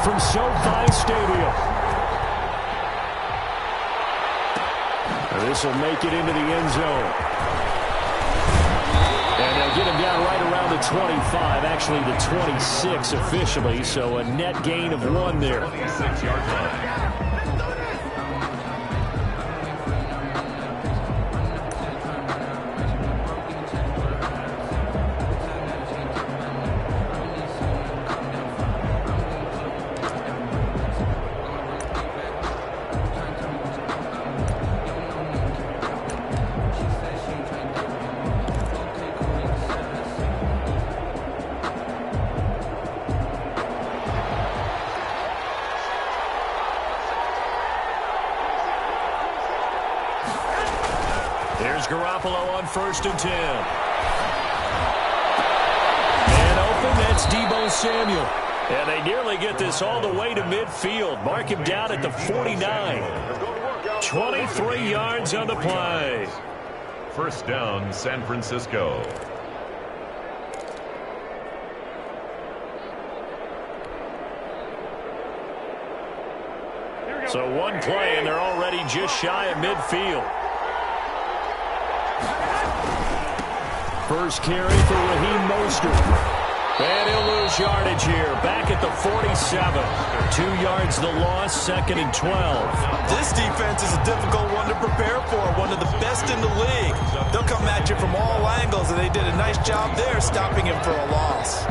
from SoFi Stadium. This will make it into the end zone. And they'll get him down right around the 25, actually the 26 officially, so a net gain of 1 there. 26-yard line. Here's Garoppolo on 1st and 10. And open, that's Deebo Samuel. And they nearly get this all the way to midfield. Mark him down at the 49. 23 yards on the play. First down, San Francisco. So one play, and they're already just shy of midfield. First carry for Raheem Mostert. And he'll lose yardage here. Back at the 47. 2 yards the loss, 2nd and 12. This defense is a difficult one to prepare for. One of the best in the league. They'll come at you from all angles, and they did a nice job there stopping him for a loss.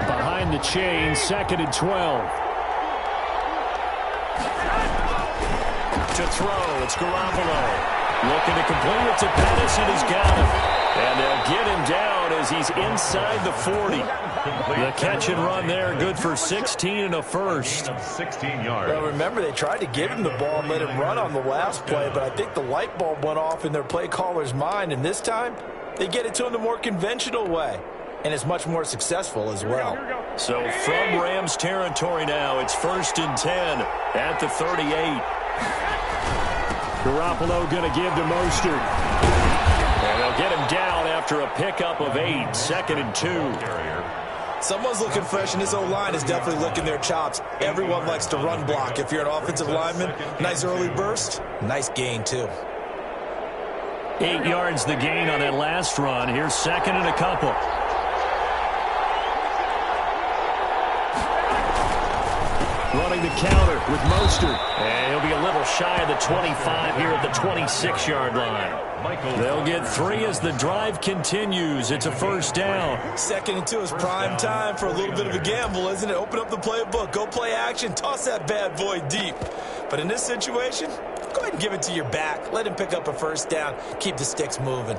Behind the chain, 2nd and 12. To throw, it's Garoppolo. Looking to complete it to Pettis, and he's got him. And they'll get him down as he's inside the 40. The catch and run there, good for 16 and a first. 16 yards. Well, remember, they tried to give him the ball and let him run on the last play, but I think the light bulb went off in their play caller's mind, and this time they get it to him the more conventional way, and it's much more successful as well. So from Rams territory now, it's 1st and 10 at the 38. Garoppolo going to give to Mostert. And they'll get him down after a pickup of 8, 2nd and 2. Someone's looking fresh, and this O-line is definitely licking their chops. Everyone likes to run block. If you're an offensive lineman, nice early burst, nice gain too. 8 yards the gain on that last run. Here's 2nd and a couple. Running the counter with Mostert. And he'll be a little shy of the 25 here at the 26-yard line. They'll get 3 as the drive continues. It's a first down. 2nd and 2 is prime time for a little bit of a gamble, isn't it? Open up the playbook. Go play action. Toss that bad boy deep. But in this situation, go ahead and give it to your back. Let him pick up a first down. Keep the sticks moving.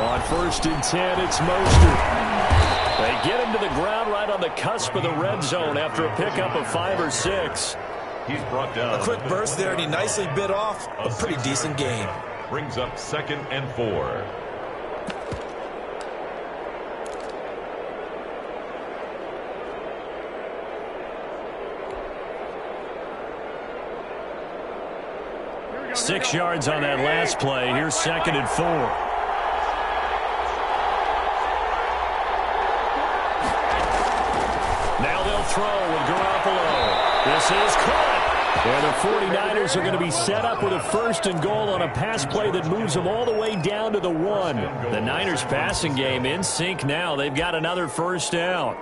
On 1st and 10, it's Mostert. They get him to the ground right on the cusp of the red zone after a pickup of 5 or 6. He's brought down. A quick burst there, and he nicely bit off a pretty decent gain. Brings up 2nd and 4. Six yards on that last play. Here's 2nd and 4. Throw with Garoppolo. This is caught. And the 49ers are going to be set up with a 1st and goal on a pass play that moves them all the way down to the 1. The Niners passing game in sync now. They've got another first down.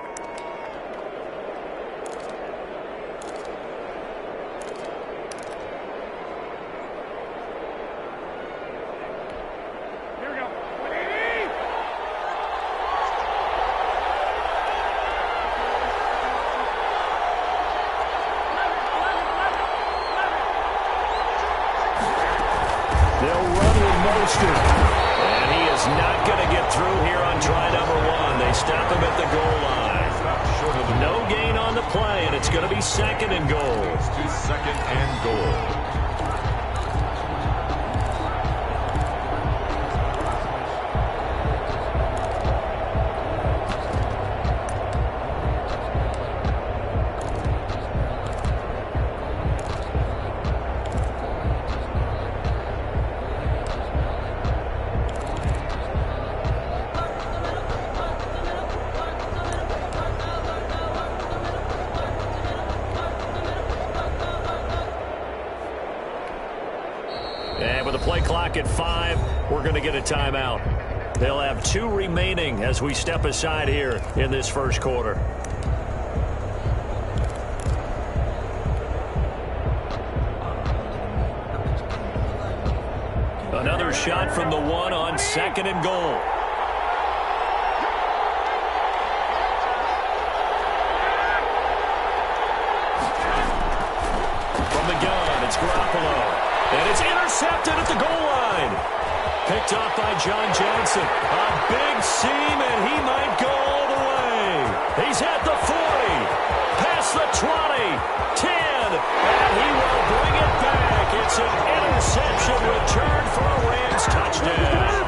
And he is not going to get through here on try number 1. They stop him at the goal line. No gain on the play, and it's going to be 2nd and goal. It's to 2nd and goal. clock at 5. We're going to get a timeout. They'll have 2 remaining as we step aside here in this first quarter. Another shot from the 1 on 2nd and goal. From the gun, it's Garoppolo. And it's intercepted at the goal line. Picked off by John Johnson. A big seam, and he might go all the way. He's at the 40. Past the 20. 10. And he will bring it back. It's an interception return for a Rams touchdown.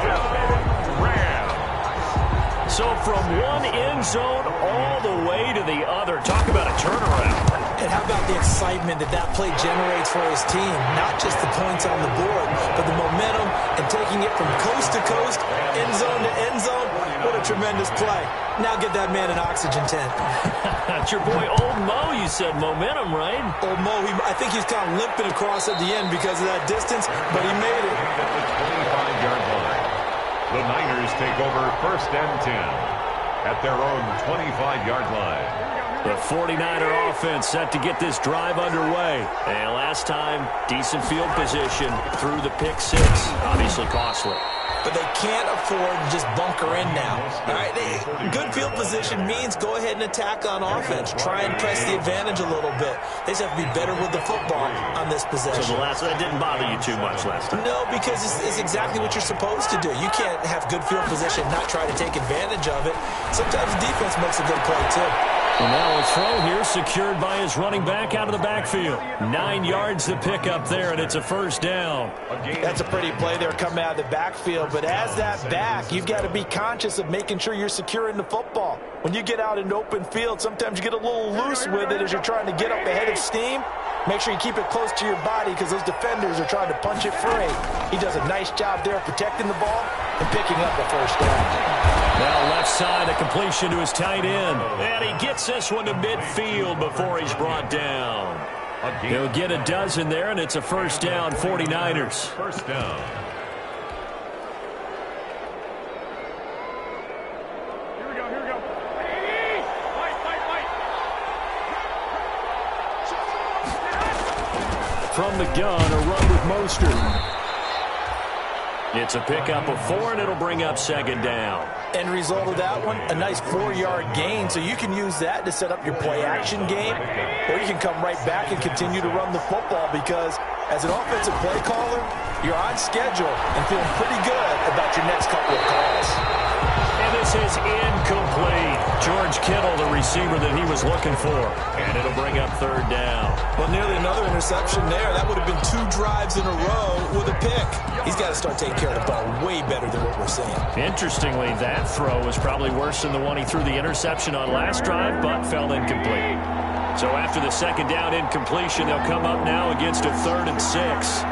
So from one end zone all the way to the other. Talk about a turnaround. And how about the excitement that play generates for his team? Not just the points on the board, but the momentum and taking it from coast to coast, end zone to end zone. What a tremendous play. Now get that man an oxygen tent. That's your boy Old Mo. You said momentum, right? Old Mo, I think he's kind of limping across at the end because of that distance, but he made it. At the 25-yard line. The Niners take over 1st and 10 at their own 25-yard line. The 49er offense set to get this drive underway. And last time, decent field position through the pick 6. Obviously costly. But they can't afford to just bunker in now. All right, good field position means go ahead and attack on offense. Try and press the advantage a little bit. They just have to be better with the football on this possession. So that didn't bother you too much last time? No, because it's exactly what you're supposed to do. You can't have good field position and not try to take advantage of it. Sometimes defense makes a good play, too. And now a throw here secured by his running back out of the backfield. 9 yards to pick up there, and it's a first down. That's a pretty play there coming out of the backfield. But as that back, you've got to be conscious of making sure you're securing the football. When you get out in open field, sometimes you get a little loose with it as you're trying to get up ahead of steam. Make sure you keep it close to your body because those defenders are trying to punch it free. He does a nice job there protecting the ball and picking up a first down. Now left side, a completion to his tight end. And he gets this one to midfield before he's brought down. He'll get a dozen there, and it's a first down, 49ers. First down. From the gun, a run with Mostert. It's a pickup of 4, and it'll bring up 2nd down. End result of that one, a nice 4-yard gain. So you can use that to set up your play-action game, or you can come right back and continue to run the football because as an offensive play caller, you're on schedule and feeling pretty good about your next couple of calls. And this is incomplete. George Kittle, the receiver that he was looking for. And it'll bring up 3rd down. Well, nearly another interception there. That would have been 2 drives in a row with a pick. He's got to start taking care of the ball way better than what we're seeing. Interestingly, that throw was probably worse than the one he threw the interception on last drive, but fell incomplete. So after the 2nd down incompletion, they'll come up now against a 3rd and 6.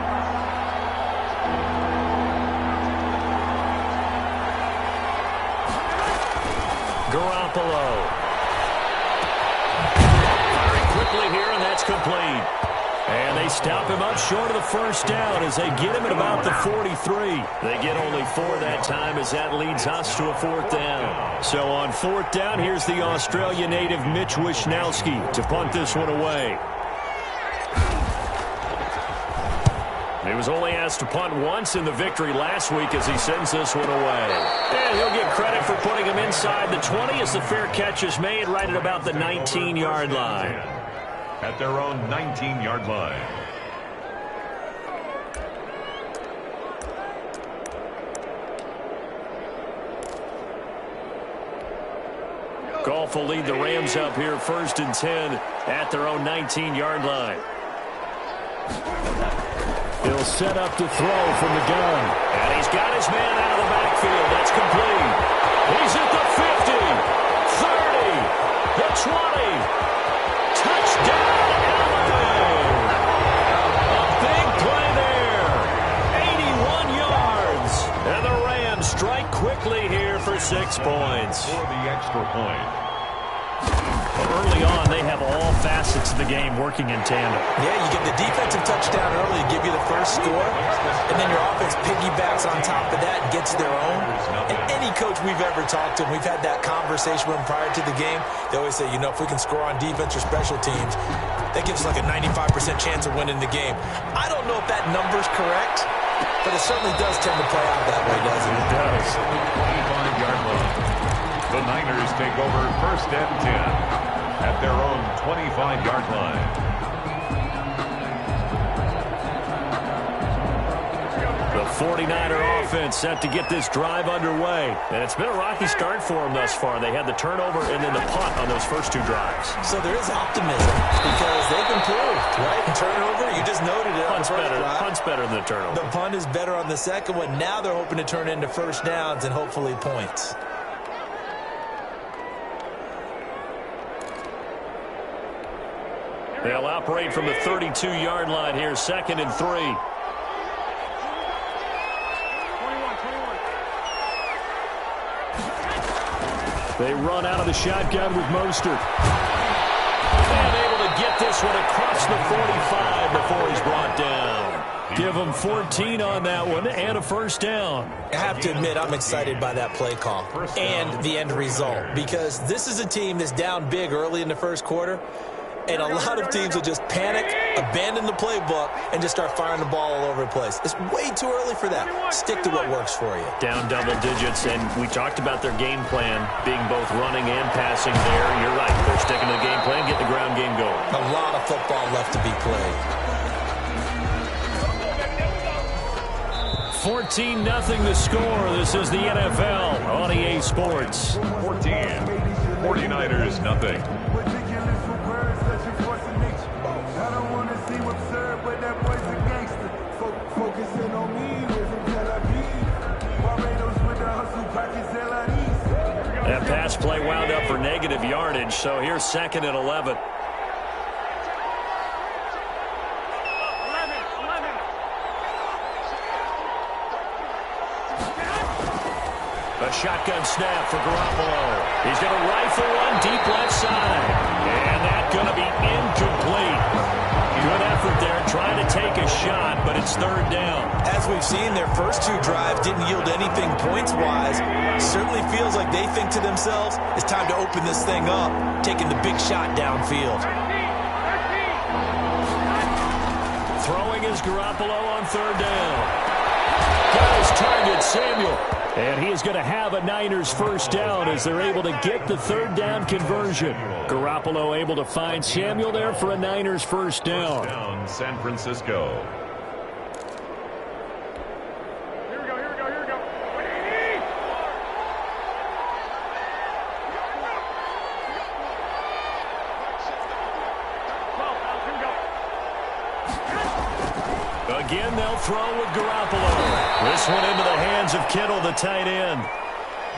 Garoppolo. Firing quickly here, and that's complete. And they stop him up short of the first down as they get him at about the 43. They get only 4 that time as that leads us to a 4th down. So on 4th down, here's the Australia native Mitch Wishnowsky to punt this one away. He was only asked to punt once in the victory last week as he sends this one away. And he'll get credit for putting him inside the 20 as the fair catch is made right at about the 19-yard line. At their own 19-yard line. Goff will lead the Rams up here 1st and 10 at their own 19-yard line. He'll set up to throw from the gun. And he's got his man out of the backfield. That's complete. He's at the 50, 30, the 20. Touchdown, Alabama. A big play there. 81 yards. And the Rams strike quickly here for 6 points. For the extra point. Early on, they have all facets of the game working in tandem. Yeah, you get the defensive touchdown early to give you the first score, and then your offense piggybacks on top of that and gets their own. And any coach we've ever talked to, we've had that conversation with them prior to the game, they always say, you know, if we can score on defense or special teams, that gives us like a 95% chance of winning the game. I don't know if that number's correct, but it certainly does tend to play out that way, doesn't it? It does. 25-yard line. The Niners take over first and 10 at their own 25-yard line. The 49er offense set to get this drive underway. And it's been a rocky start for them thus far. They had the turnover and then the punt on those first two drives. So there is optimism because they've improved, right? And turnover, you just noted it. Punt's better than the turnover. The punt is better on the second one. Now they're hoping to turn into first downs and hopefully points. They'll operate from the 32-yard line here, 2nd and 3. They run out of the shotgun with Mostert. And able to get this one across the 45 before he's brought down. Give him 14 on that one and a first down. I have to admit, I'm excited by that play call and the end result because this is a team that's down big early in the first quarter. And a lot of teams will just panic, abandon the playbook, and just start firing the ball all over the place. It's way too early for that. Stick to what works for you. Down double digits, and we talked about their game plan being both running and passing there. You're right. They're sticking to the game plan, getting the ground game going. A lot of football left to be played. 14-0 the score. This is the NFL on EA Sports. 14. 49ers, nothing. That pass play wound up for negative yardage, so here's 2nd and 11. A shotgun snap for Garoppolo. He's going to rifle one deep left side. And that's going to be incomplete. Good effort there trying to take a shot, but it's 3rd down. As we've seen, their first two drives didn't yield anything points-wise. Certainly feels like they think to themselves, it's time to open this thing up, taking the big shot downfield. Throwing is Garoppolo on 3rd down. Got his target, Samuel. And he is going to have a Niners first down as they're able to get the 3rd down conversion. Garoppolo able to find Samuel there for a Niners first down. First down, San Francisco. Here we go. Again, they'll throw with Garoppolo. This one into the hands of Kittle, the tight end.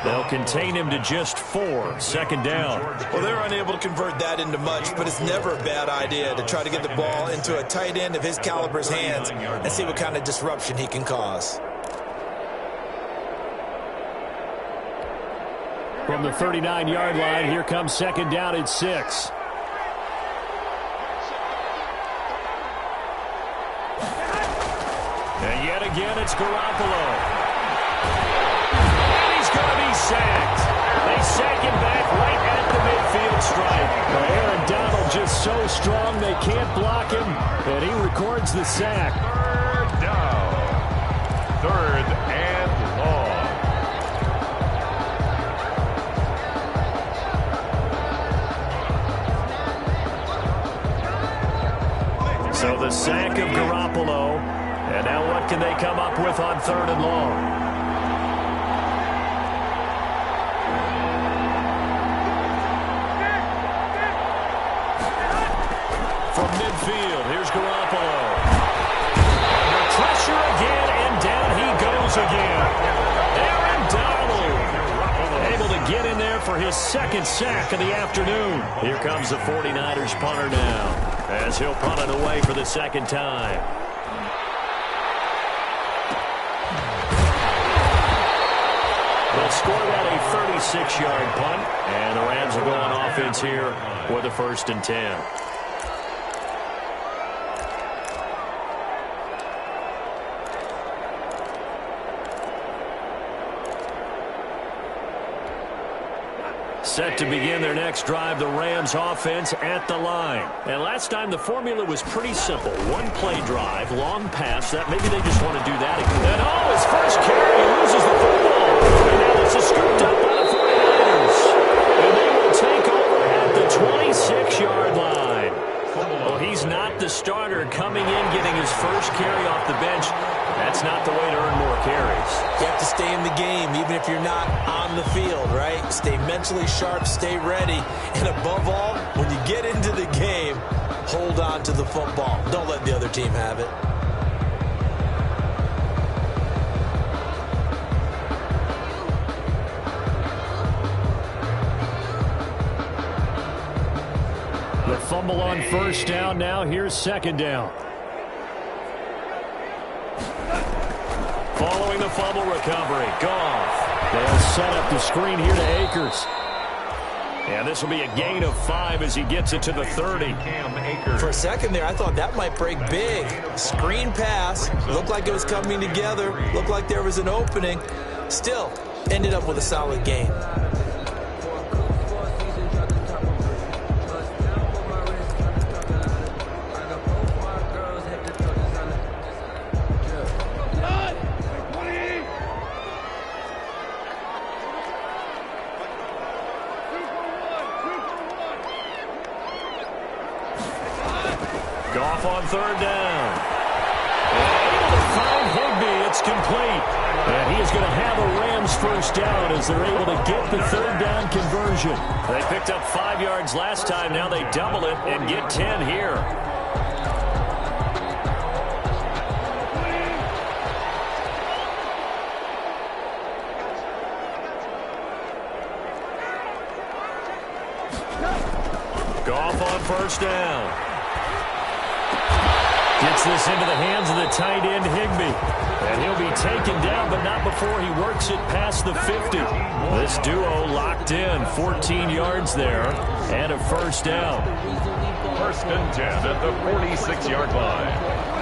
They'll contain him to just 4. 2nd down. Well, they're unable to convert that into much, but it's never a bad idea to try to get the ball into a tight end of his caliber's hands and see what kind of disruption he can cause. From the 39-yard line, here comes 2nd down at 6. And yet again, it's Garoppolo. And he's going to be sacked. They sack him back right at the midfield stripe. Aaron Donald just so strong they can't block him, and he records the sack. 3rd down. 3rd and long. So the sack of Garoppolo. And now what can they come up with on 3rd and long? From midfield, here's Garoppolo. Under pressure again, and down he goes again. Aaron Donald able to get in there for his 2nd sack of the afternoon. Here comes the 49ers punter now, as he'll punt it away for the 2nd time. They'll score that a 36-yard punt, and the Rams will go on offense here for the 1st and 10. Set to begin their next drive, the Rams offense at the line. And last time the formula was pretty simple. One play drive, long pass. That maybe they just want to do that again. And his first carry, he loses the football. And now this is scooped up by the 49ers. And they will take over at the 26-yard line. Well, he's not the starter coming in, getting his first carry off the bench. That's not the way to earn more carries. You have to stay in the game, even if you're not on the field, right? Stay mentally sharp, stay ready. And above all, when you get into the game, hold on to the football. Don't let the other team have it. The fumble on 1st down. Now here's 2nd down. Following the fumble recovery, Goff. They'll set up the screen here to Akers. And this will be a gain of 5 as he gets it to the 30. For a second there, I thought that might break big. Screen pass. Looked like it was coming together. Looked like there was an opening. Still, ended up with a solid gain. Goff on 3rd down. Able to find Higbee. It's complete. And he is going to have a Rams 1st down as they're able to get the 3rd down conversion. They picked up 5 yards last time. Now they double it and get 10 here. Goff on 1st down. Gets this into the hands of the tight end, Higbee. And he'll be taken down, but not before he works it past the 50. This duo locked in, 14 yards there, and a 1st down. 1st and 10 at the 46-yard line.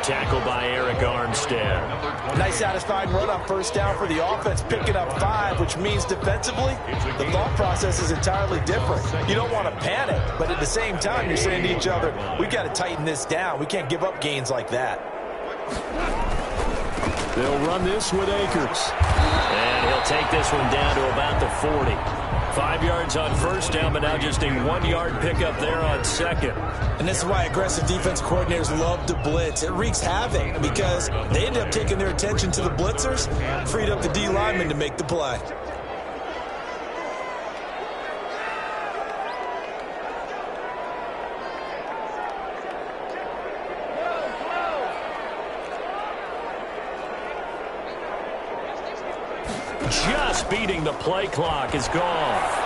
Tackle by Eric Armstead. Nice satisfying run on 1st down for the offense, picking up 5, which means defensively, the thought process is entirely different. You don't want to panic, but at the same time, you're saying to each other, we've got to tighten this down. We can't give up gains like that. They'll run this with Akers. And he'll take this one down to about the 40. 5 yards on 1st down, but now just a 1-yard pickup there on 2nd. And this is why aggressive defense coordinators love to blitz. It wreaks havoc because they end up taking their attention to the blitzers, freed up the D lineman to make the play. Just beating the play clock is Goff.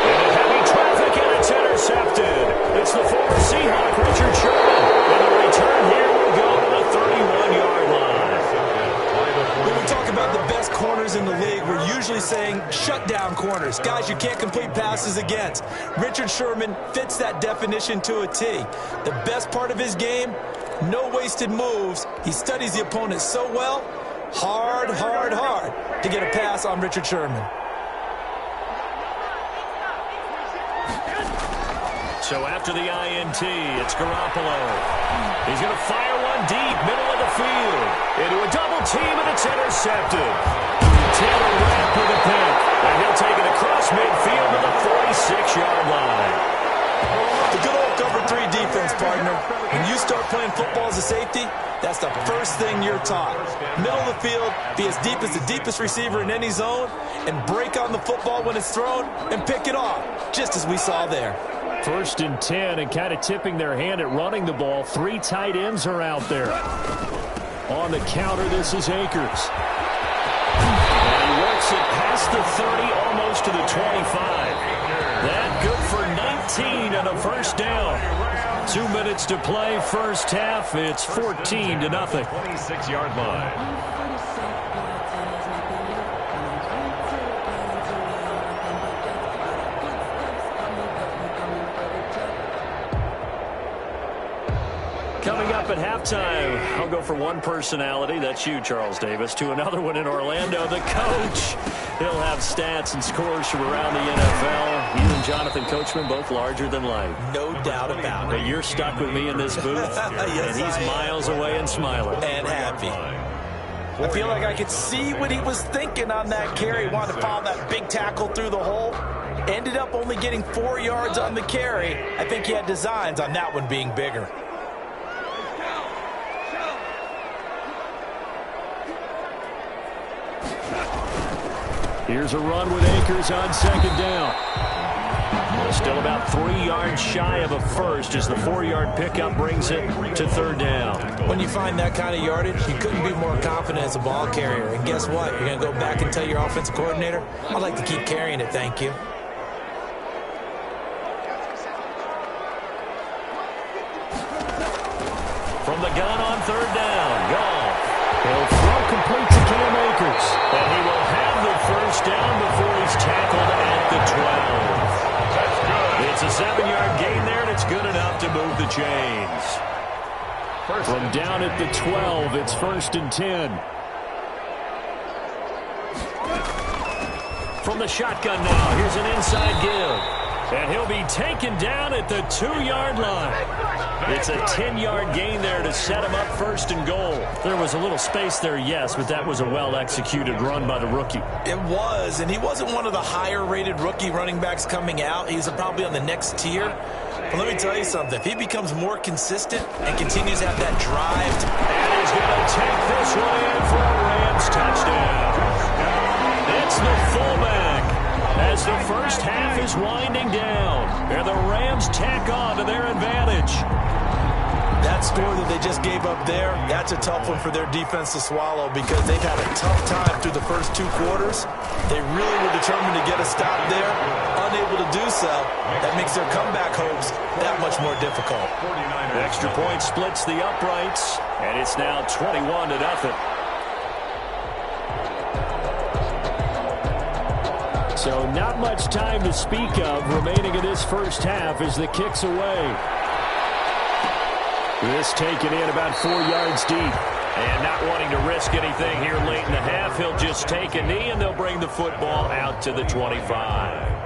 And heavy traffic, and it's intercepted. It's the former Seahawk, Richard Sherman. And the return here will go to the 31-yard line. When we talk about the best corners in the league, we're usually saying shutdown corners, guys you can't complete passes against. Richard Sherman fits that definition to a T. The best part of his game, no wasted moves. He studies the opponent so well. Hard to get a pass on Richard Sherman. So after the INT, it's Garoppolo. He's going to fire one deep, middle of the field. Into a double team, and it's intercepted. Taylor Rapp with a pick. And he'll take it across midfield to the 46-yard line. The good old cover 3 defense, partner. When you start playing football as a safety, that's the first thing you're taught. Middle of the field, be as deep as the deepest receiver in any zone, and break on the football when it's thrown, and pick it off, just as we saw there. 1st and 10, and kind of tipping their hand at running the ball. 3 tight ends are out there. On the counter, this is Akers. past the 30, almost to the 25. That good for 19 and a first down. 2 minutes to play, first half. It's 14-0. 26-yard line. Coming up at halftime, I'll go from one personality, that's you, Charles Davis, to another one in Orlando, the coach. He'll have stats and scores from around the NFL. You and Jonathan Coachman, both larger than life. No doubt about it. But you're stuck with me in this booth, yes, and he's miles away and smiling. And happy. I feel like I could see what he was thinking on that carry. Wanted to follow that big tackle through the hole. Ended up only getting 4 yards on the carry. I think he had designs on that one being bigger. Here's a run with Akers on second down. Still about 3 yards shy of a first as the 4-yard pickup brings it to third down. When you find that kind of yardage, you couldn't be more confident as a ball carrier. And guess what? You're going to go back and tell your offensive coordinator, I'd like to keep carrying it, thank you. From the gun on third down, Goff. He'll throw complete to Cam Akers. And he will have the first down before he's tackled at the 12. That's good. It's a 7-yard gain there, and it's good enough to move the chains. From down at the 12, it's 1st and 10. From the shotgun now, here's an inside give. And he'll be taken down at the 2-yard line. It's a 10-yard gain there to set him up 1st and goal. There was a little space there, yes, but that was a well-executed run by the rookie. It was, and he wasn't one of the higher-rated rookie running backs coming out. He's probably on the next tier. But let me tell you something. If he becomes more consistent and continues to have that drive. And he's going to take this one in for a Rams touchdown. It's the fullback as the first half is winding down. And the Rams tack on to their advantage. That score that they just gave up there, that's a tough one for their defense to swallow because they've had a tough time through the first 2 quarters. They really were determined to get a stop there. Unable to do so, that makes their comeback hopes that much more difficult. Extra point splits the uprights, and it's now 21-0. So not much time to speak of remaining in this first half as the kick's away. This taken in about 4 yards deep. And not wanting to risk anything here late in the half, he'll just take a knee and they'll bring the football out to the 25.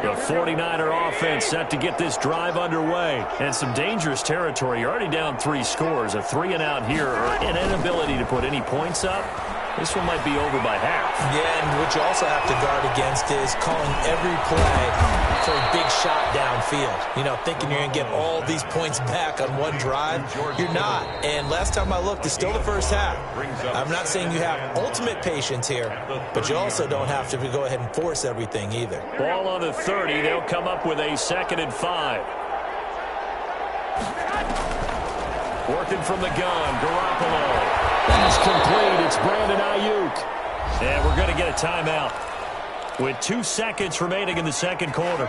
The 49er offense set to get this drive underway. And some dangerous territory. You're already down 3 scores. A 3-and-out here or an inability to put any points up. This one might be over by half. Yeah, and what you also have to guard against is calling every play for a big shot downfield. You know, thinking you're going to get all these points back on one drive. You're not. And last time I looked, it's still the first half. I'm not saying you have ultimate patience here, but you also don't have to go ahead and force everything either. Ball on the 30. They'll come up with a 2nd and 5. Working from the gun, Garoppolo. Pass complete. It's Brandon Ayuk. And we're going to get a timeout with 2 seconds remaining in the second quarter.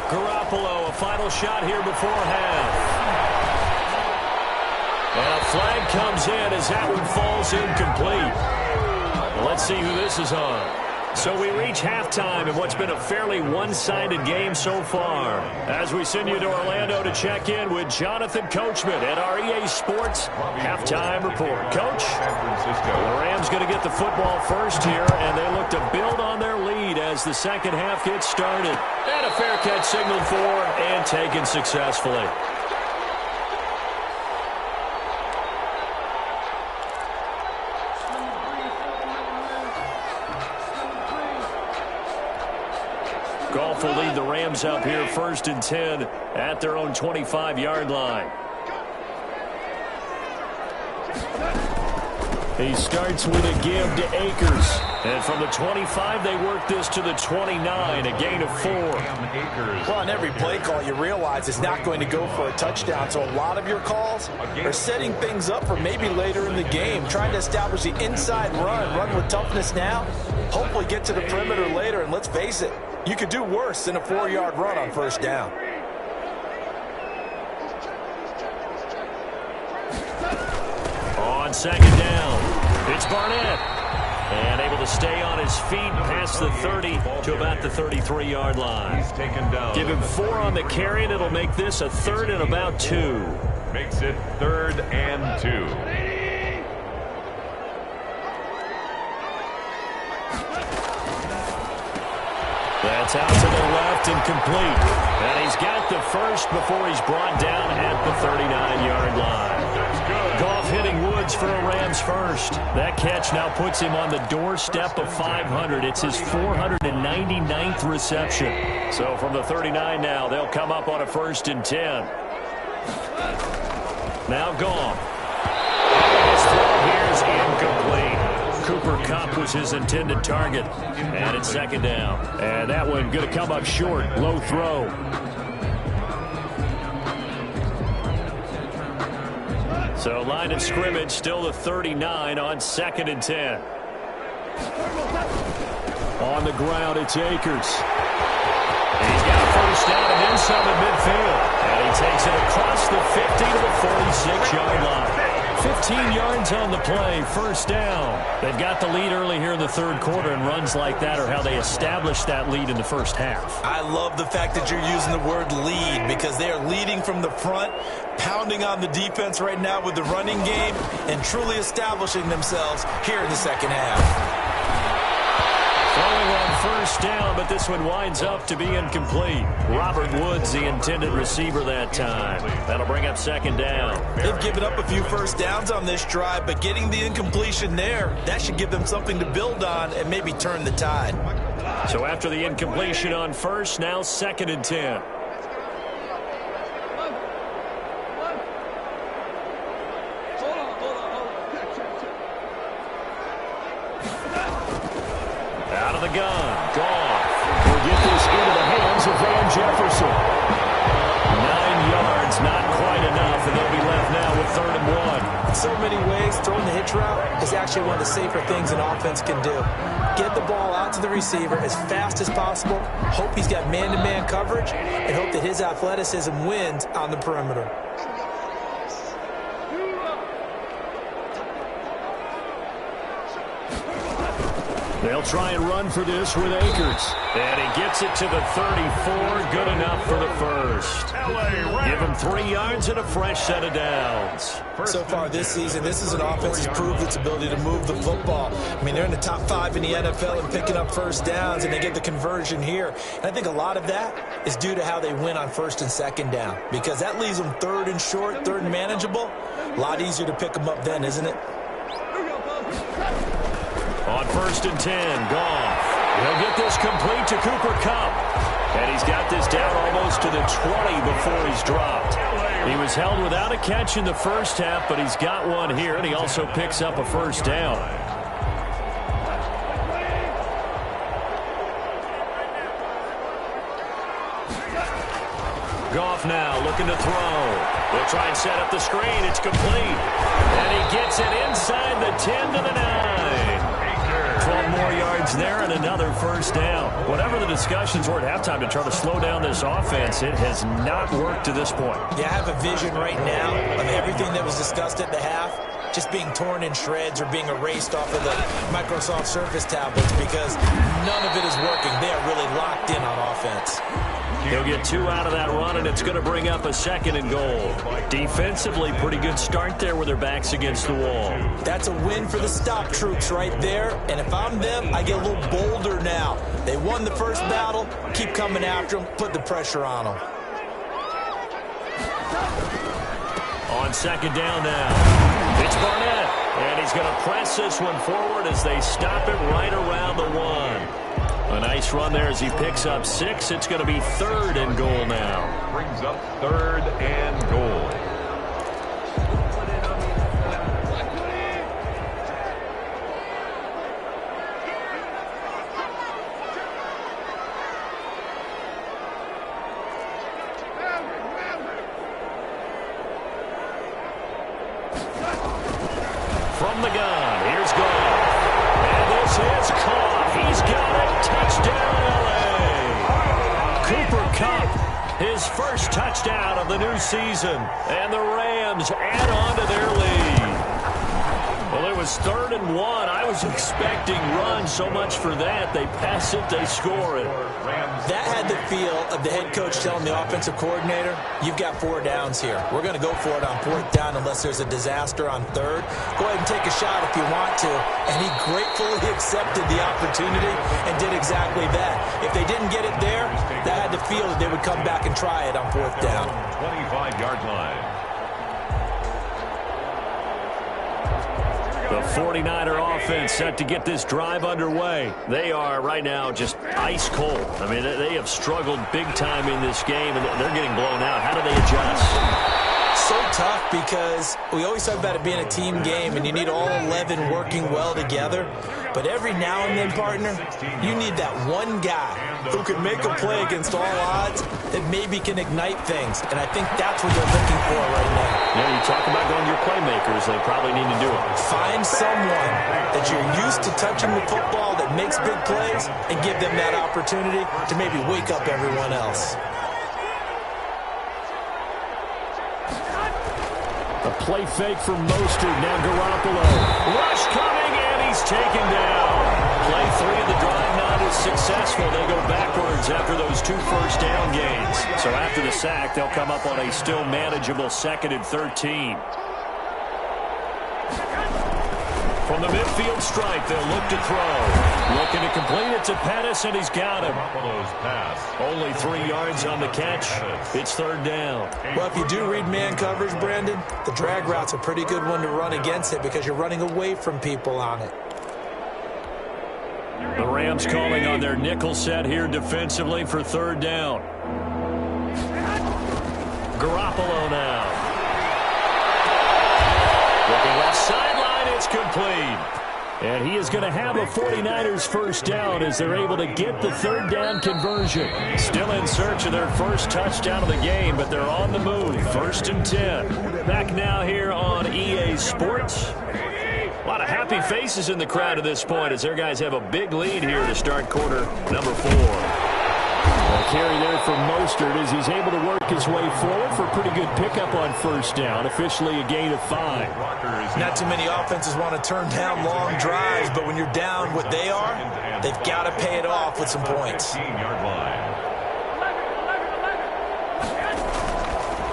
Garoppolo, a final shot here before half. And a flag comes in as that one falls incomplete. Let's see who this is on. So we reach halftime in what's been a fairly one-sided game so far. As we send you to Orlando to check in with Jonathan Coachman at our EA Sports Halftime Report. Coach, the Rams going to get the football first here, and they look to build on their lead as the second half gets started. And a fair catch signaled for and taken successfully. Goff will lead the Rams up here 1st and 10 at their own 25-yard line. He starts with a give to Akers. And from the 25, they work this to the 29, a gain of 4. Well, on every play call, you realize it's not going to go for a touchdown. So a lot of your calls are setting things up for maybe later in the game, trying to establish the inside run with toughness now, hopefully get to the perimeter later. And let's face it, you could do worse than a 4-yard run on 1st down. On 2nd down, it's Barnett. And able to stay on his feet past the 30 to about the 33-yard line. He's taken down. Give him 4 on the carry, and it'll make this a 3rd and about 2. Makes it 3rd and 2. That's out to the left and complete. And he's got the first before he's brought down at the 39-yard line. That's good. Goff hitting Woods for a Rams first. That catch now puts him on the doorstep of 500. It's his 499th reception. So from the 39 now, they'll come up on a 1st and 10. Now Goff. His throw here is incomplete. Cooper Kupp was his intended target. And it's 2nd down. And that one going to come up short. Low throw. So line of scrimmage still the 39 on 2nd and 10. On the ground, it's Akers. He's got a 1st down and then some at midfield. And he takes it across the 50 to the 46-yard line. 15 yards on the play, 1st down. They've got the lead early here in the 3rd quarter, and runs like that are how they established that lead in the 1st half. I love the fact that you're using the word lead, because they are leading from the front, pounding on the defense right now with the running game, and truly establishing themselves here in the 2nd half. Throwing on 1st down, but this one winds up to be incomplete. Robert Woods, the intended receiver that time. That'll bring up 2nd down. They've given up a few 1st downs on this drive, but getting the incompletion there, that should give them something to build on and maybe turn the tide. So after the incompletion on 1st, now 2nd and 10. Out of the gun, Goff will get this into the hands of Van Jefferson. 9 yards, not quite enough, and they'll be left now with 3rd and 1. In so many ways, throwing the hitch route is actually one of the safer things an offense can do. Get the ball out to the receiver as fast as possible, hope he's got man-to-man coverage, and hope that his athleticism wins on the perimeter. They'll try and run for this with Akers. And he gets it to the 34. Good enough for the 1st. Give him 3 yards and a fresh set of downs. So far this season, this is an offense that's proved its ability to move the football. I mean, they're in the top 5 in the NFL in picking up 1st downs, and they get the conversion here. And I think a lot of that is due to how they win on 1st and 2nd down, because that leaves them 3rd and short, 3rd and manageable. A lot easier to pick them up then, isn't it? On 1st and 10, Goff. He'll get this complete to Cooper Kupp. And he's got this down almost to the 20 before he's dropped. He was held without a catch in the 1st half, but he's got one here, and he also picks up a 1st down. Goff now looking to throw. They'll try and set up the screen. It's complete. And he gets it inside the 10 to the 9. 12 more yards there and another 1st down. Whatever the discussions were at halftime to try to slow down this offense, it has not worked to this point. Yeah, I have a vision right now of everything that was discussed at the half just being torn in shreds or being erased off of the Microsoft Surface tablets, because none of it is working. They are really locked in on offense. He'll get 2 out of that run, and it's going to bring up a 2nd and goal. Defensively, pretty good start there with their backs against the wall. That's a win for the stop troops right there, and if I'm them, I get a little bolder now. They won the 1st battle, keep coming after them, put the pressure on them. On 2nd down now, it's Barnett, and he's going to press this one forward as they stop it right around the 1. A nice run there as he picks up 6. It's going to be 3rd and goal now. Brings up 3rd and goal. From the gun, here's Goff. And this is caught. He's got it. Touchdown, L.A. Cooper Kupp, his first touchdown of the new season. And the Rams add on to their lead. Well, it was 3rd and 1. I was expecting run, so much for that. They pass it, they score it. That had the feel of the head coach telling the offensive coordinator, you've got 4 downs here. We're going to go for it on 4th down unless there's a disaster on 3rd. Go ahead and take a shot if you want to. And he gratefully accepted the opportunity and did exactly that. If they didn't get it there, that had the feel that they would come back and try it on 4th down. 25-yard line. The 49er offense set to get this drive underway. They are right now just ice cold. I mean, they have struggled big time in this game, and they're getting blown out. How do they adjust? So tough because we always talk about it being a team game, and you need all 11 working well together. But every now and then, partner, you need that one guy who can make a play against all odds that maybe can ignite things. And I think that's what they're looking for right now. Yeah, you talk about going to your playmakers. They probably need to do it. Find someone that you're used to touching the football that makes big plays and give them that opportunity to maybe wake up everyone else. A play fake from Mostert. Now Garoppolo. Rush coming, and he's taken down. Play 3 of the drive not is successful. They go backwards after those 2 first-down gains. So after the sack, they'll come up on a still manageable 2nd and 13. From the midfield stripe, they'll look to throw. Looking to complete it to Pettis, and he's got him. Only 3 yards on the catch. It's 3rd down. Well, if you do read man coverage, Brandon, the drag route's a pretty good one to run against it because you're running away from people on it. The Rams calling on their nickel set here defensively for 3rd down. Garoppolo now. Looking left sideline, it's complete. And he is going to have a 49ers first down as they're able to get the 3rd down conversion. Still in search of their first touchdown of the game, but they're on the move. 1st and 10. Back now here on EA Sports. A lot of happy faces in the crowd at this point as their guys have a big lead here to start quarter number 4. A carry there from Mostert as he's able to work his way forward for a pretty good pickup on 1st down. Officially a gain of 5. Not too many offenses want to turn down long drives, but when you're down what they are, they've got to pay it off with some points.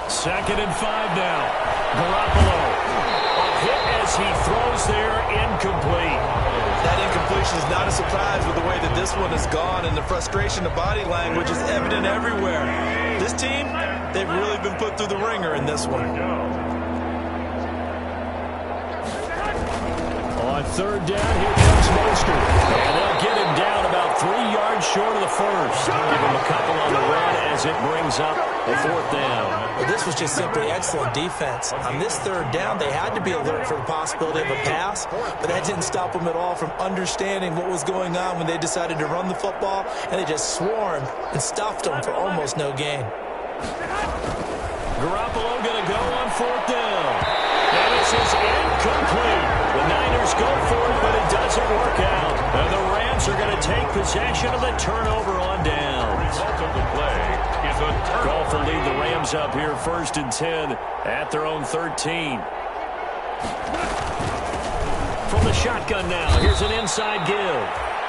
2nd and 5 now. Garoppolo. A hit as he throws there, incomplete. That incompletion is not a surprise with the way that this one has gone, and the frustration of body language is evident everywhere. This team, they've really been put through the ringer in this one. On 3rd down, here comes Mostert. And they'll get him down about 3 yards short of the first. Give him a couple on the run as it brings up the 4th down. Well, this was just simply excellent defense. On this 3rd down, they had to be alert for the possibility of a pass, but that didn't stop them at all from understanding what was going on when they decided to run the football, and they just swarmed and stuffed them for almost no gain. Garoppolo going to go on 4th down. And this is incomplete. The Niners go for it, but it doesn't work out. And the Rams are going to take possession of the turnover on downs. Goff will lead the Rams up here 1st and 10 at their own 13. From the shotgun now, here's an inside give.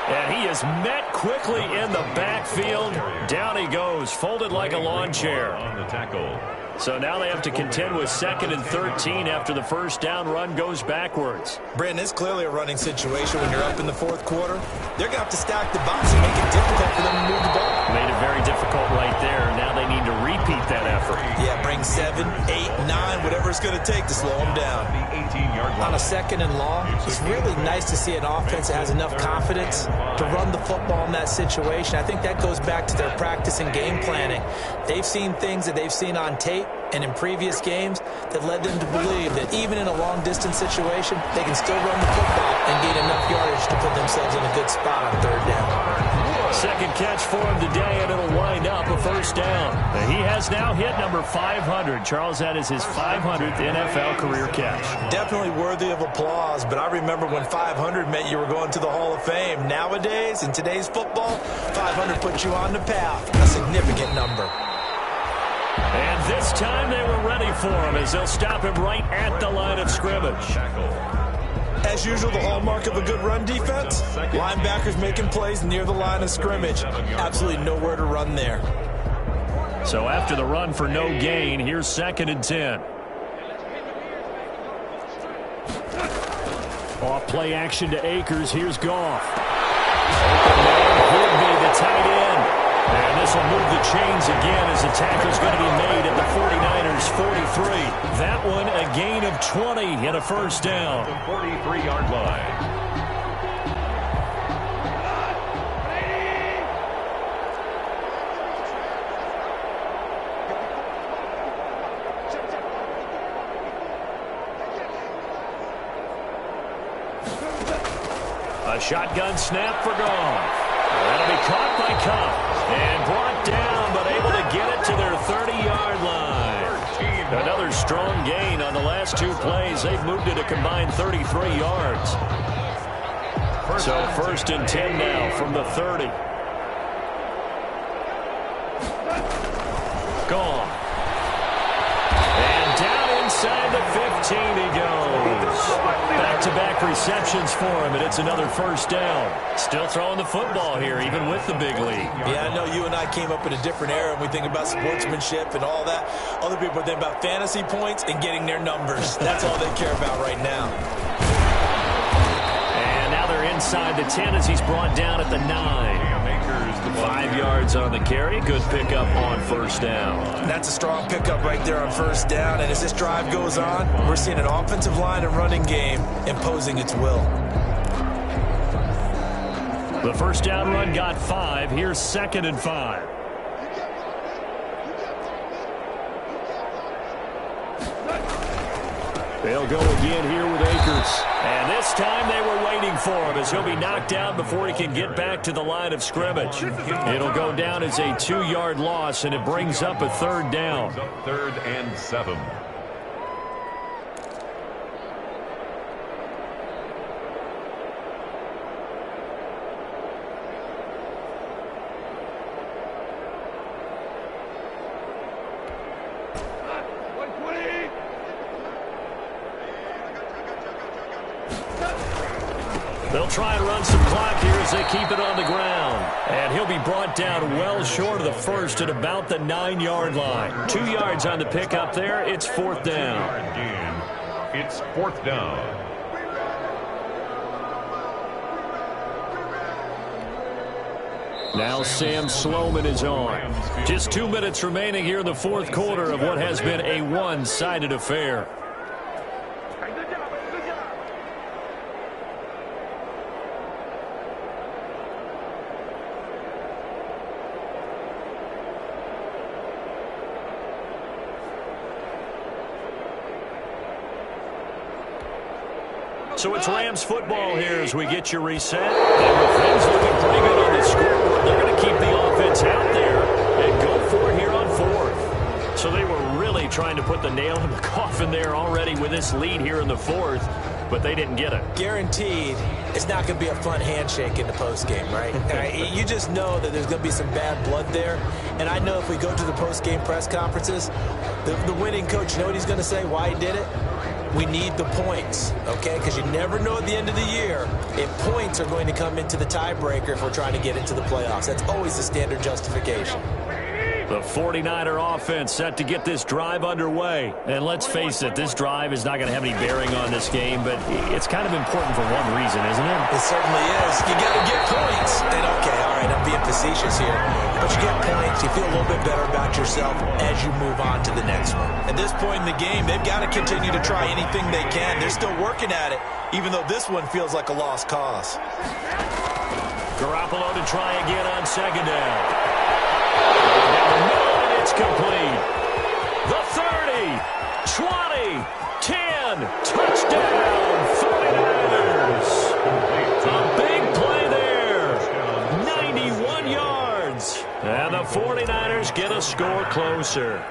And he is met quickly in the backfield. Down he goes, folded like a lawn chair. On the tackle. So now they have to contend with 2nd and 13 after the first down run goes backwards. Brandon, it's clearly a running situation when you're up in the fourth quarter. They're going to have to stack the box and make it difficult for them to move the ball. Made it very difficult right there. Now they need to repeat that effort. Yeah, bring 7, 8, 9, whatever it's going to take to slow them down. On a 2nd and long, it's really nice to see an offense that has enough confidence to run the football in that situation. I think that goes back to their practice and game planning. They've seen things that they've seen on tape and in previous games that led them to believe that even in a long-distance situation, they can still run the football and gain enough yardage to put themselves in a good spot on 3rd down. Second catch for him today, and it'll wind up a first down. He has now hit number 500. Charles, that is his 500th NFL career catch. Definitely worthy of applause, but I remember when 500 meant you were going to the Hall of Fame. Nowadays, in today's football, 500 puts you on the path. A significant number. And this time they were ready for him as they'll stop him right at the line of scrimmage. As usual, the hallmark of a good run defense, linebackers making plays near the line of scrimmage. Absolutely nowhere to run there. So after the run for no gain, here's 2nd and 10. Off play action to Akers. Here's Goff. Open man could be the tight end. And this will move the chains again as the tackle's going to be made at the 49ers' 43. That one a gain of 20 and a first down. 43-yard line. A shotgun snap for Goff. That'll be caught by Cup. And brought down, but able to get it to their 30-yard line. Another strong gain on the last 2 plays. They've moved it a combined 33 yards. So 1st and 10 now from the 30. Gone. And down inside the 15 he goes. Back-to-back receptions for him, and it's another first down. Still throwing the football here, even with the big lead. Yeah, I know you and I came up in a different era, and we think about sportsmanship and all that. Other people think about fantasy points and getting their numbers. That's all they care about right now. And now they're inside the 10 as he's brought down at the 9. 5 yards on the carry. Good pickup on first down. That's a strong pickup right there on first down. And as this drive goes on, we're seeing an offensive line and running game imposing its will. The first down run got 5. Here's 2nd and 5. They'll go again here with Akers. And this time they were waiting for him as he'll be knocked down before he can get back to the line of scrimmage. It'll go down as a 2-yard loss, and it brings up a 3rd down. 3rd and 7. They'll try and run some clock here as they keep it on the ground. And he'll be brought down well short of the first at about the 9-yard line. 2 yards on the pickup there. It's 4th down. It's 4th down. Now Sam Sloman is on. Just 2 minutes remaining here in the 4th quarter of what has been a one-sided affair. So it's Rams football here as we get you reset. And with things looking pretty good on the scoreboard, they're going to keep the offense out there and go for it here on 4th. So they were really trying to put the nail in the coffin there already with this lead here in the 4th, but they didn't get it. Guaranteed, it's not going to be a fun handshake in the postgame, right? You just know that there's going to be some bad blood there. And I know if we go to the postgame press conferences, the winning coach, you know what he's going to say, why he did it? We need the points, okay? Because you never know at the end of the year if points are going to come into the tiebreaker if we're trying to get into the playoffs. That's always the standard justification. The 49er offense set to get this drive underway. And let's face it, this drive is not going to have any bearing on this game, but it's kind of important for one reason, isn't it? It certainly is. You got to get points. And okay, all right, I'm being facetious here. But you get points, you feel a little bit better about yourself as you move on to the next one. At this point in the game, they've got to continue to try anything they can. They're still working at it, even though this one feels like a lost cause. Garoppolo to try again on second down. And it's complete. The 30, 20, 10, touchdown, 49ers. A big play there. 91 yards. And the 49ers get a score closer.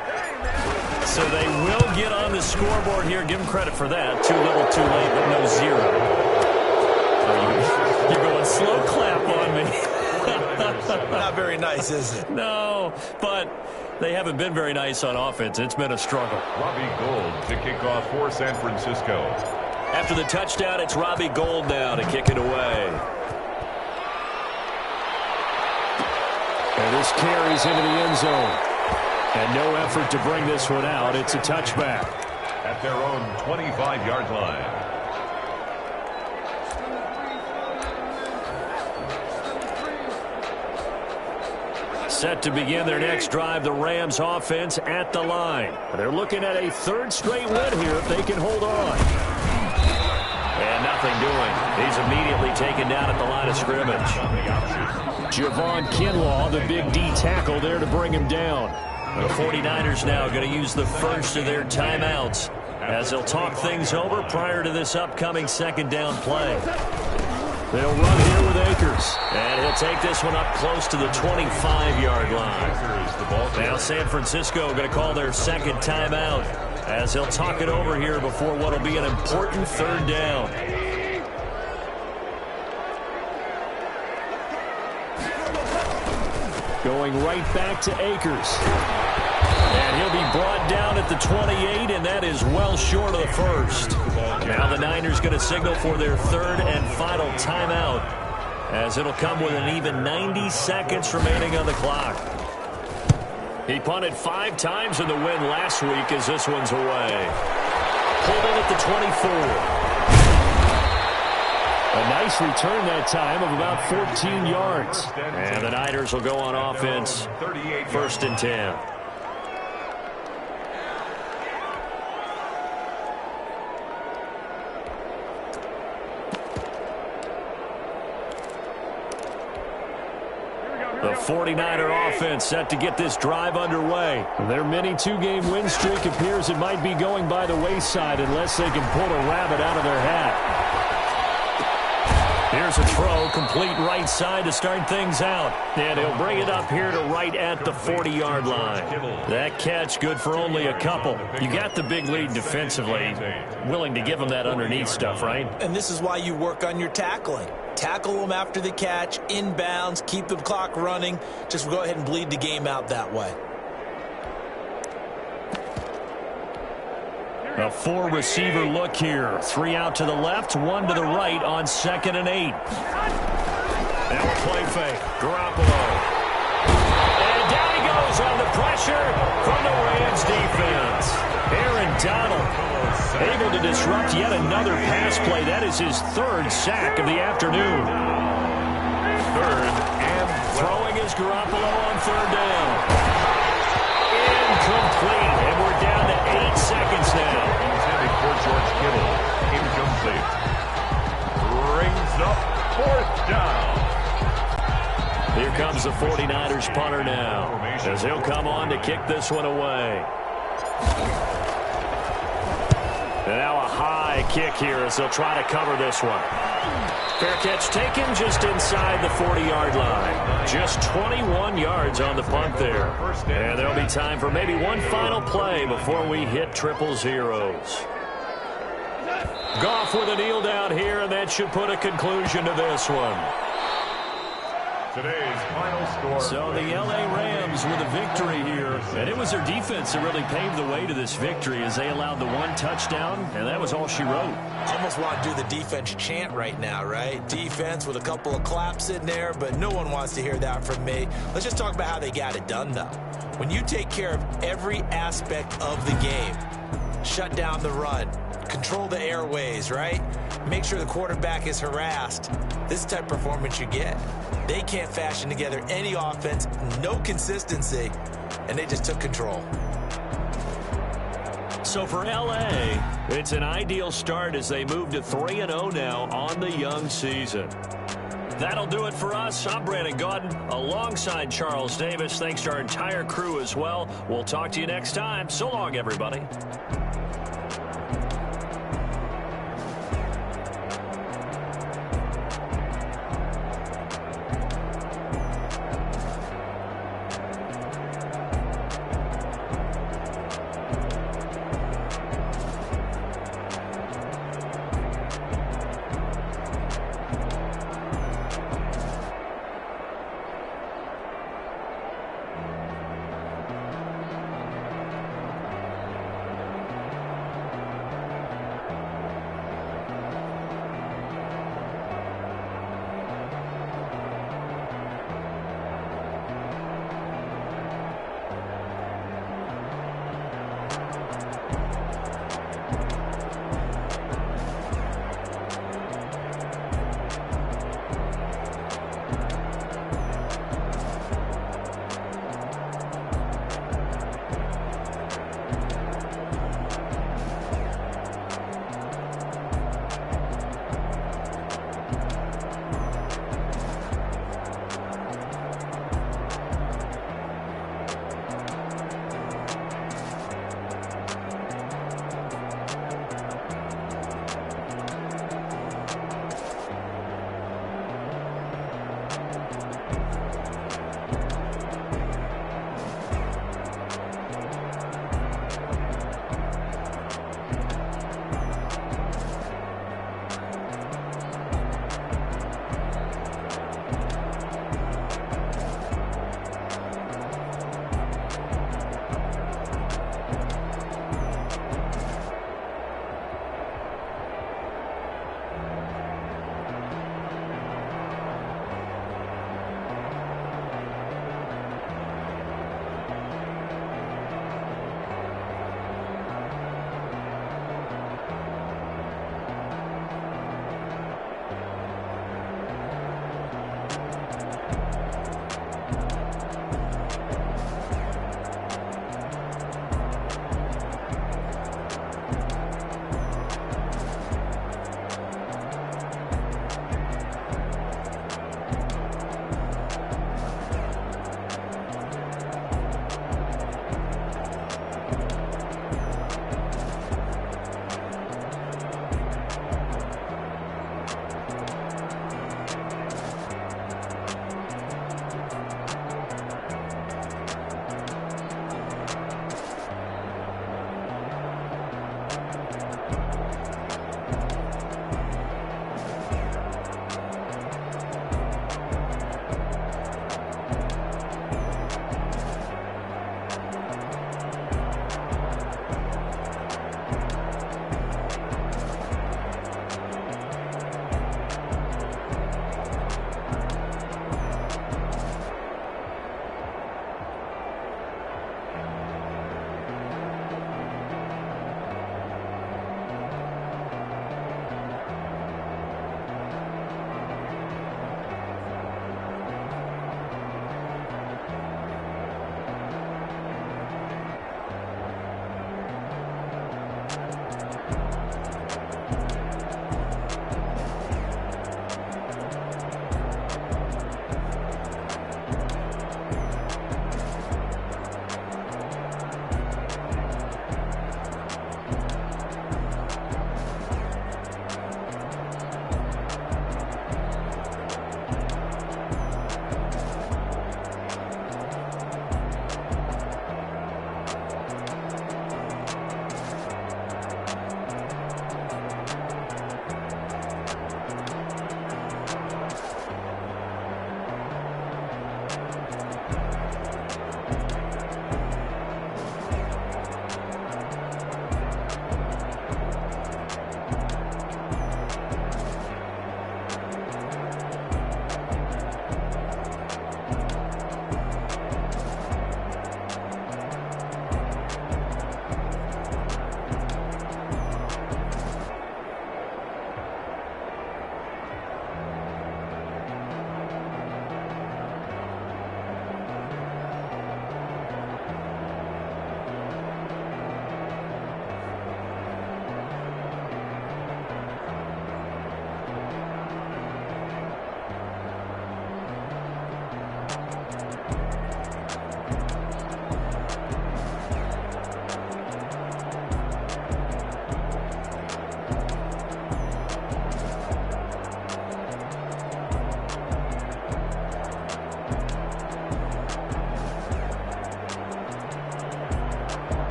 So they will get on the scoreboard here. Give them credit for that. Too little, too late, but no zero. You're going slow clap on me. Not very nice, is it? No, but they haven't been very nice on offense. It's been a struggle. Robbie Gould to kick off for San Francisco. After the touchdown, it's Robbie Gould now to kick it away. And this carries into the end zone. And no effort to bring this one out. It's a touchback. At their own 25-yard line. Set to begin their next drive, the Rams offense at the line. They're looking at a third straight win here if they can hold on. And nothing doing. He's immediately taken down at the line of scrimmage. Javon Kinlaw, the big D tackle there to bring him down. The 49ers now going to use the first of their timeouts as they'll talk things over prior to this upcoming second down play. They'll run here with Akers. And he'll take this one up close to the 25-yard line. Now San Francisco going to call their second timeout as they'll talk it over here before what will be an important third down. Going right back to Akers. And he'll be brought down at the 28, and that is well short of the first. Now the Niners going to signal for their third and final timeout as it'll come with an even 90 seconds remaining on the clock. He punted 5 times in the win last week as this one's away. Pulled in at the 24. A nice return that time of about 14 yards. And the Niners will go on offense, first and 10. The 49er offense set to get this drive underway. Their mini 2-game win streak appears it might be going by the wayside unless they can pull a rabbit out of their hat. Here's a throw, complete right side to start things out. And he'll bring it up here to right at the 40-yard line. That catch good for only a couple. You got the big lead defensively. Willing to give them that underneath stuff, right? And this is why you work on your tackling. Tackle them after the catch, inbounds, keep the clock running. Just go ahead and bleed the game out that way. A 4-receiver look here. 3 out to the left, 1 to the right on 2nd and 8. Now a play fake. Garoppolo. And down he goes on the pressure from the Rams defense. Aaron Donald able to disrupt yet another pass play. That is his 3rd sack of the afternoon. 3rd and throwing is Garoppolo on 3rd down. Incomplete. And we're down to 8 seconds now. Intended for George Kittle. Incomplete. Brings up 4th down. Here comes the 49ers punter now as he'll come on to kick this one away. And now a high kick here as they'll try to cover this one. Fair catch taken just inside the 40-yard line. Just 21 yards on the punt there. And there'll be time for maybe one final play before we hit triple zeros. Goff with a kneel down here, and that should put a conclusion to this one. Today's final score. So the L.A. Rams with a victory here. And it was their defense that really paved the way to this victory as they allowed the one touchdown, and that was all she wrote. Almost want to do the defense chant right now, right? Defense with a couple of claps in there, but no one wants to hear that from me. Let's just talk about how they got it done, though. When you take care of every aspect of the game, shut down the run, control the airways, right? Make sure the quarterback is harassed. This type of performance you get. They can't fashion together any offense, no consistency, and they just took control. So for L.A., it's an ideal start as they move to 3-0 now on the young season. That'll do it for us. I'm Brandon Gaudin alongside Charles Davis. Thanks to our entire crew as well. We'll talk to you next time. So long, everybody.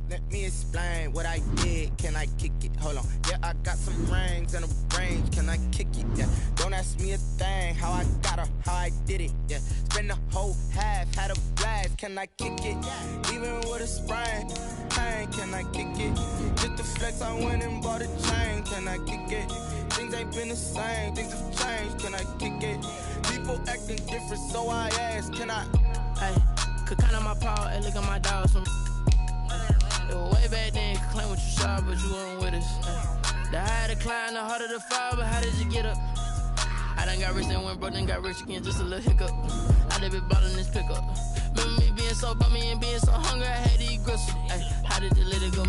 Let me explain what I did. Can I kick it? Hold on. Yeah, I got some rings and a range. Can I kick it? Yeah. Don't ask me a thing. How I got her, how I did it. Yeah. Spend the whole half, had a blast. Can I kick it? Even with a sprain. Hey, can I kick it? Just the flex, I went and bought a chain. Can I kick it? Things ain't been the same. Things have changed. Can I kick it? People acting different, so I ask. Can I? Hey, could count on my power and look at my dogs. Way back then, you could claim what you saw, but you weren't with us. The higher the climb, the harder the fall, but how did you get up? I done got rich, then went broke, then got rich again, just a little hiccup. I done been ballin' this pickup. Remember me being so bummy and being so hungry, I had to eat gristle. Ay, how did you let it go?